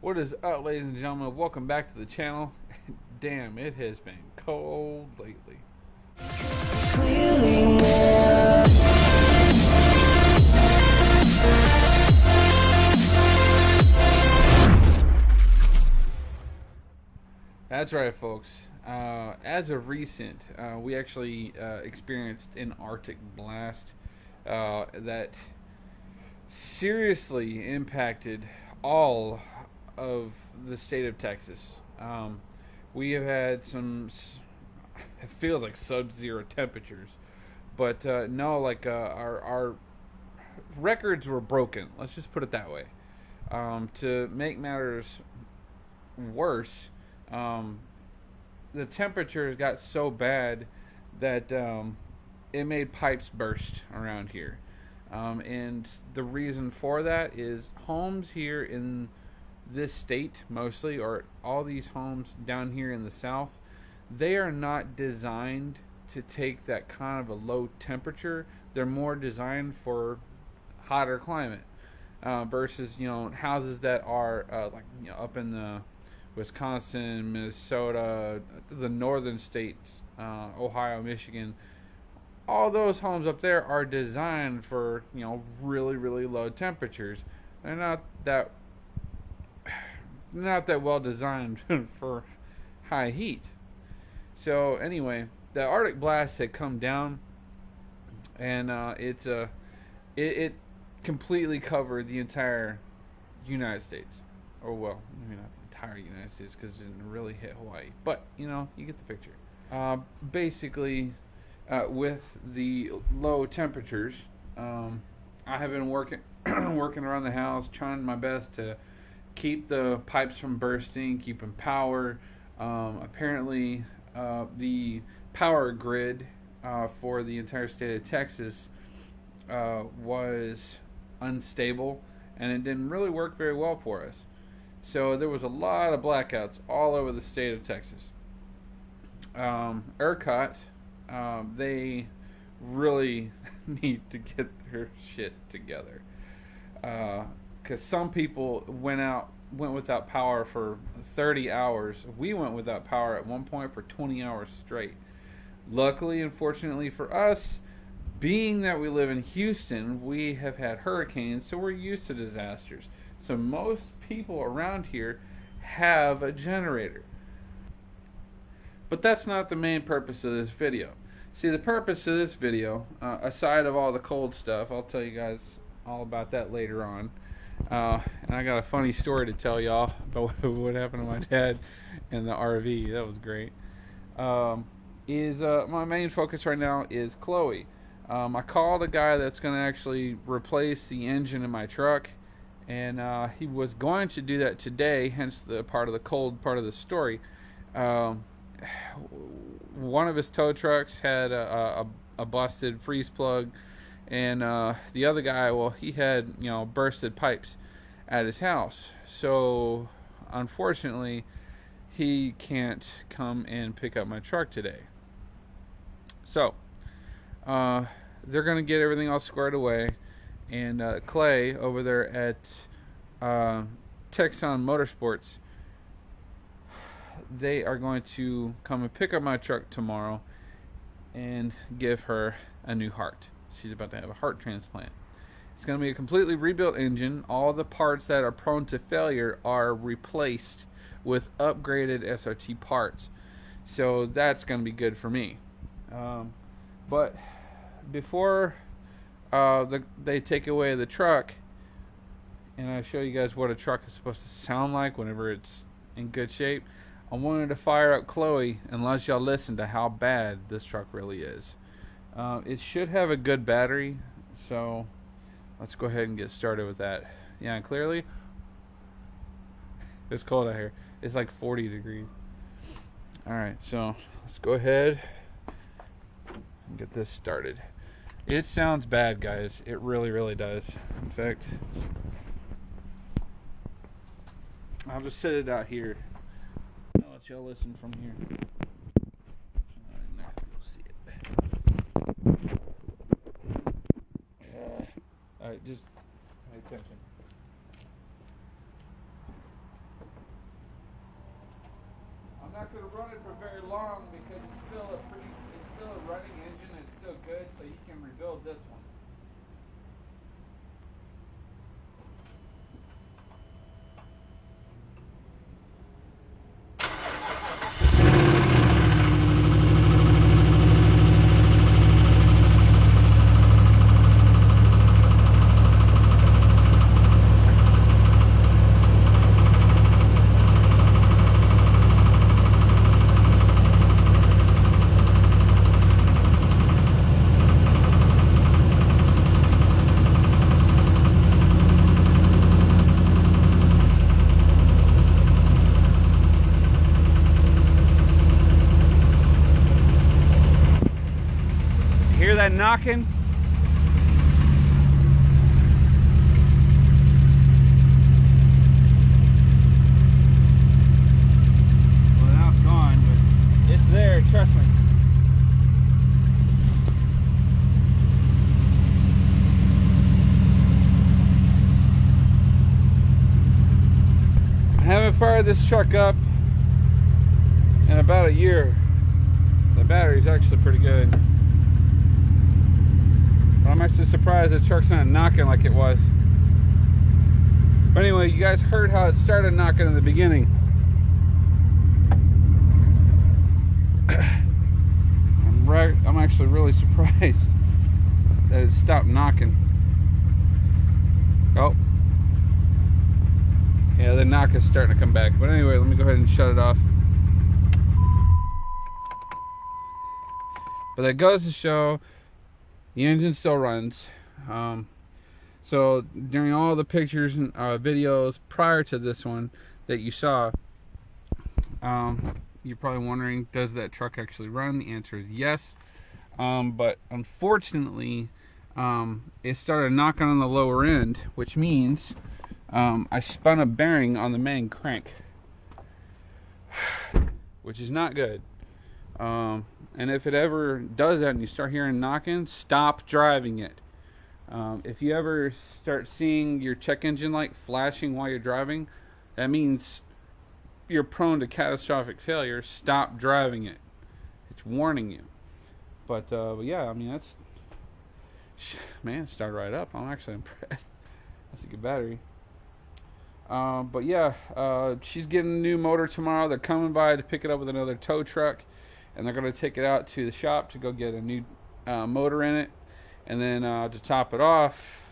What is up, ladies and gentlemen? Welcome back to the channel. Damn, it has been cold lately. That's right, folks. As of recent, we actually experienced an Arctic blast that seriously impacted all of the state of Texas. We have had some, it feels like sub-zero temperatures, but no, like our records were broken. Let's just put it that way. To make matters worse, the temperatures got so bad that it made pipes burst around here. And the reason for that is homes here in this state, mostly, or all these homes down here in the south, they are not designed to take that kind of a low temperature. They're more designed for hotter climate versus houses that are up in the Wisconsin, Minnesota, the northern states, Ohio, Michigan. All those homes up there are designed for really, really low temperatures. They're not that well designed for high heat. So anyway, the Arctic blast had come down, and it completely covered the entire United States. Or well, maybe not the entire United States because it didn't really hit Hawaii, but you get the picture. Basically, with the low temperatures, I have been working around the house, trying my best to keep the pipes from bursting, keeping power. Apparently, the power grid for the entire state of Texas was unstable, and it didn't really work very well for us. So there was a lot of blackouts all over the state of Texas. ERCOT, they really need to get their shit together, because some people went without power for 30 hours. We went without power at one point for 20 hours straight. Luckily and fortunately for us, being that we live in Houston, we have had hurricanes, so we're used to disasters. So most people around here have a generator. But that's not the main purpose of this video. See, the purpose of this video, aside of all the cold stuff, I'll tell you guys all about that later on. And I got a funny story to tell y'all about what happened to my dad in the RV. That was great. My main focus right now is Chloe. I called a guy that's going to actually replace the engine in my truck, and he was going to do that today, hence the cold part of the story. One of his tow trucks had a busted freeze plug, and the other guy, well, he had bursted pipes at his house. So unfortunately, he can't come and pick up my truck today. So they're going to get everything all squared away, and Clay over there at Texon Motorsports, they are going to come and pick up my truck tomorrow and give her a new heart. She's about to have a heart transplant. It's going to be a completely rebuilt engine. All the parts that are prone to failure are replaced with upgraded SRT parts. So that's going to be good for me. But before they take away the truck, and I show you guys what a truck is supposed to sound like whenever it's in good shape, I wanted to fire up Chloe and let y'all listen to how bad this truck really is. It should have a good battery, so let's go ahead and get started with that. Yeah, clearly it's cold out here. It's like 40 degrees. Alright, so let's go ahead and get this started. It sounds bad, guys. It really, really does. In fact, I'll just set it out here. I'll let y'all listen from here. You'll see it. Alright, just pay attention. not going to run it for very long because it's still a running engine. It's still good, so you can rebuild this one. Hear that knocking? Well, now it's gone, but it's there, trust me. I haven't fired this truck up in about a year. The battery's actually pretty good. But I'm actually surprised the truck's not knocking like it was. But anyway, you guys heard how it started knocking in the beginning. I'm actually really surprised that it stopped knocking. Oh. Yeah, the knock is starting to come back. But anyway, let me go ahead and shut it off. But that goes to show the engine still runs. So during all the pictures and videos prior to this one that you saw, you're probably wondering, does that truck actually run? The answer is yes. But unfortunately, it started knocking on the lower end, which means I spun a bearing on the main crank, which is not good. And if it ever does that and you start hearing knocking, stop driving it. If you ever start seeing your check engine light flashing while you're driving, that means you're prone to catastrophic failure. Stop driving it. It's warning you. But yeah, I mean, that's, man, it started right up. I'm actually impressed. That's a good battery. But yeah, she's getting a new motor tomorrow. They're coming by to pick it up with another tow truck, and they're going to take it out to the shop to go get a new motor in it. And then to top it off,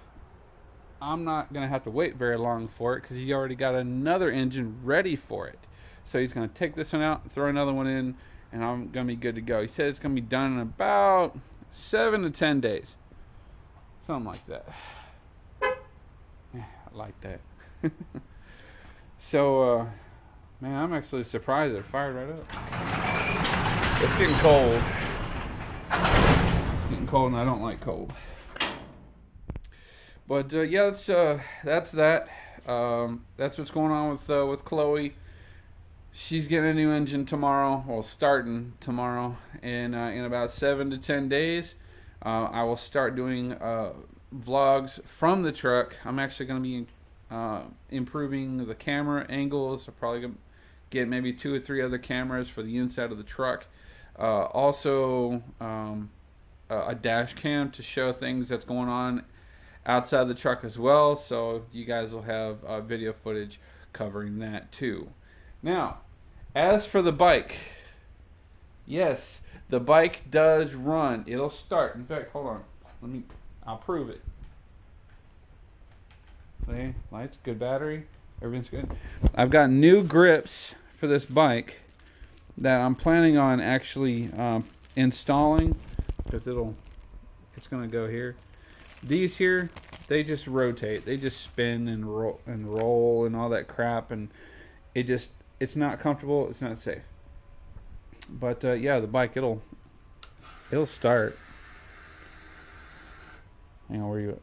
I'm not going to have to wait very long for it because he already got another engine ready for it. So he's going to take this one out, throw another one in, and I'm going to be good to go. He said it's going to be done in about 7 to 10 days. Something like that. Yeah, I like that. So, man, I'm actually surprised it fired right up. It's getting cold. It's getting cold, and I don't like cold. But yeah, that's that. That's what's going on with Chloe. She's getting a new engine tomorrow. Well, starting tomorrow, and in about 7 to 10 days, I will start doing vlogs from the truck. I'm actually going to be improving the camera angles. I'm probably going to get maybe 2 or 3 other cameras for the inside of the truck. Also, a dash cam to show things that's going on outside the truck as well. So you guys will have video footage covering that too. Now, as for the bike, yes, the bike does run. It'll start. In fact, hold on. I'll prove it. See, lights, good battery, everything's good. I've got new grips for this bike that I'm planning on actually installing, because it's gonna go here. These here, they just rotate. They just spin and roll and all that crap, and it's not comfortable. It's not safe. But yeah, the bike it'll start. Hang on, where you at?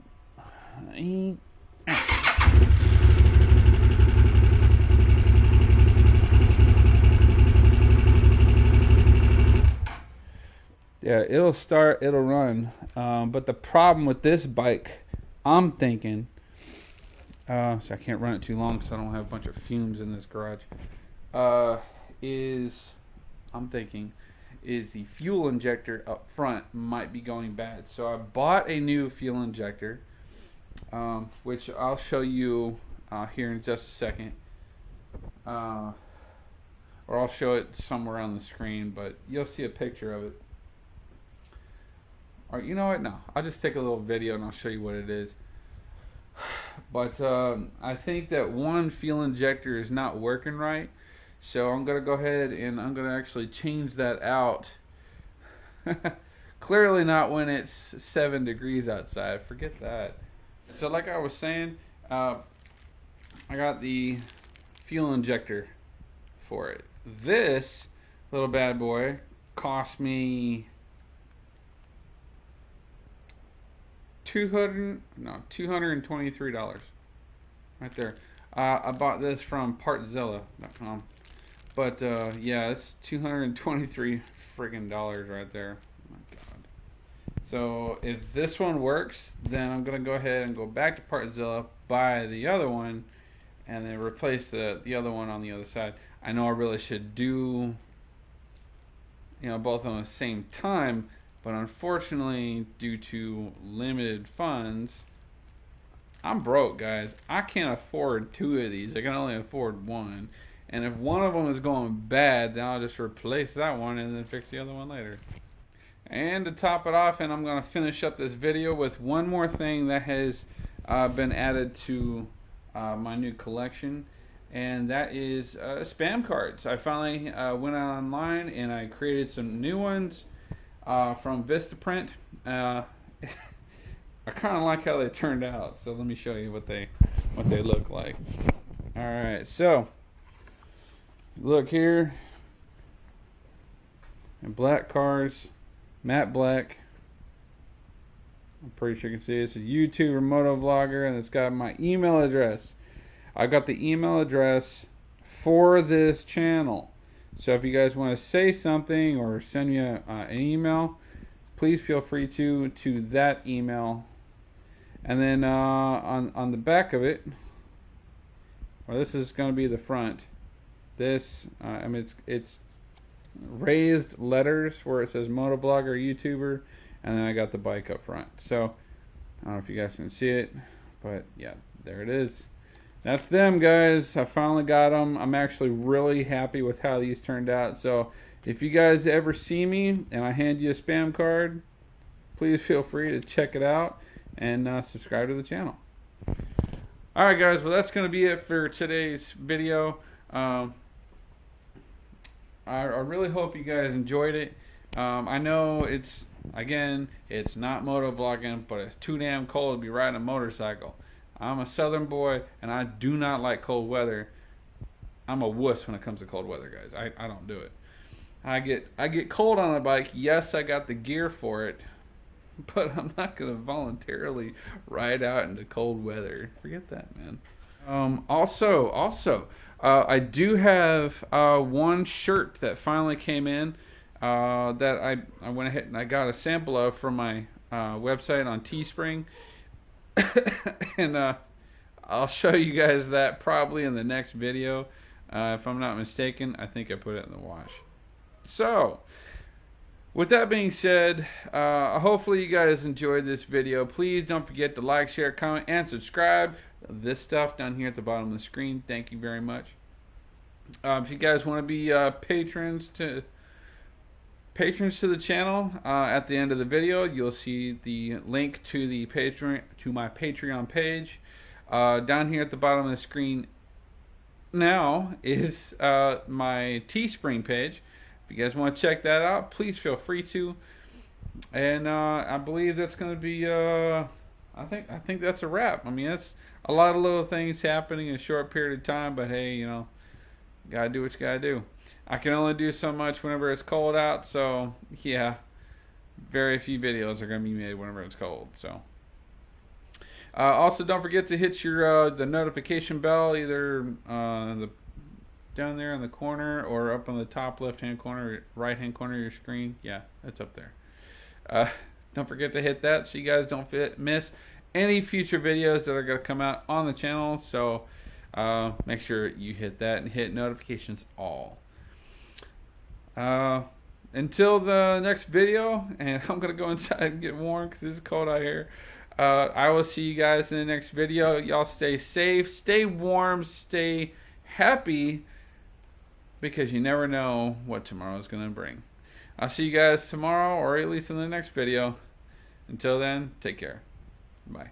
Yeah, it'll start, it'll run. But the problem with this bike, I'm thinking, so I can't run it too long because I don't have a bunch of fumes in this garage, is I'm thinking is the fuel injector up front might be going bad. So I bought a new fuel injector, which I'll show you here in just a second. Or I'll show it somewhere on the screen, but you'll see a picture of it. Or you know what? No, I'll just take a little video and I'll show you what it is. But I think that one fuel injector is not working right, so I'm gonna go ahead and I'm gonna actually change that out. Clearly not when it's 7 degrees outside. Forget that. So like I was saying, I got the fuel injector for it. This little bad boy cost me $223 right there. I bought this from partzilla.com, but yeah, it's 223 freaking dollars right there. Oh my god. So if this one works, then I'm gonna go ahead and go back to Partzilla, buy the other one, and then replace the other one on the other side. I know I really should do, you know, both on the same time, but unfortunately, due to limited funds, I'm broke, guys. I can't afford 2 of these. I can only afford 1. And if one of them is going bad, then I'll just replace that one and then fix the other one later. And to top it off, and I'm going to finish up this video with one more thing that has been added to my new collection, and that is spam cards. I finally went out online and I created some new ones from Vistaprint. I kind of like how they turned out, so let me show you what they look like. All right, so look here, and black cards, matte black. I'm pretty sure you can see it's a YouTuber, moto vlogger, and it's got my email address. I got the email address for this channel. So if you guys want to say something or send me an email, please feel free to that email. And then on the back of it, well, this is going to be the front. This, I mean, it's raised letters where it says motovlogger, YouTuber, and then I got the bike up front. So I don't know if you guys can see it, but yeah, there it is. That's them, guys. I finally got them. I'm actually really happy with how these turned out. So if you guys ever see me and I hand you a spam card, please feel free to check it out and subscribe to the channel. Alright, guys, well, that's going to be it for today's video. I really hope you guys enjoyed it. I know it's not moto vlogging, but it's too damn cold to be riding a motorcycle. I'm a southern boy, and I do not like cold weather. I'm a wuss when it comes to cold weather, guys. I don't do it. I get cold on a bike. Yes, I got the gear for it, but I'm not going to voluntarily ride out into cold weather. Forget that, man. Also, I do have one shirt that finally came in that I went ahead and I got a sample of from my website on Teespring. And I'll show you guys that probably in the next video. If I'm not mistaken, I think I put it in the wash. So, with that being said, hopefully you guys enjoyed this video. Please don't forget to like, share, comment, and subscribe. This stuff down here at the bottom of the screen. Thank you very much. If you guys want to be patrons to the channel, at the end of the video you'll see the link to my Patreon page. Down here at the bottom of the screen now is my Teespring page. If you guys want to check that out, please feel free to. And I believe that's going to be I think that's a wrap. I mean, that's a lot of little things happening in a short period of time, but hey, you know, gotta do what you gotta do. I can only do so much whenever it's cold out, so yeah, very few videos are going to be made whenever it's cold. So also, don't forget to hit your the notification bell, either down there in the corner or up on the top left-hand corner, right-hand corner of your screen. Yeah, it's up there. Don't forget to hit that so you guys don't miss any future videos that are going to come out on the channel. So make sure you hit that and hit notifications all. Uh, until the next video, and I'm gonna go inside and get warm because it's cold out here. I will see you guys in the next video. Y'all stay safe, stay warm, stay happy, because you never know what tomorrow is gonna bring. I'll see you guys tomorrow, or at least in the next video. Until then, take care. Bye.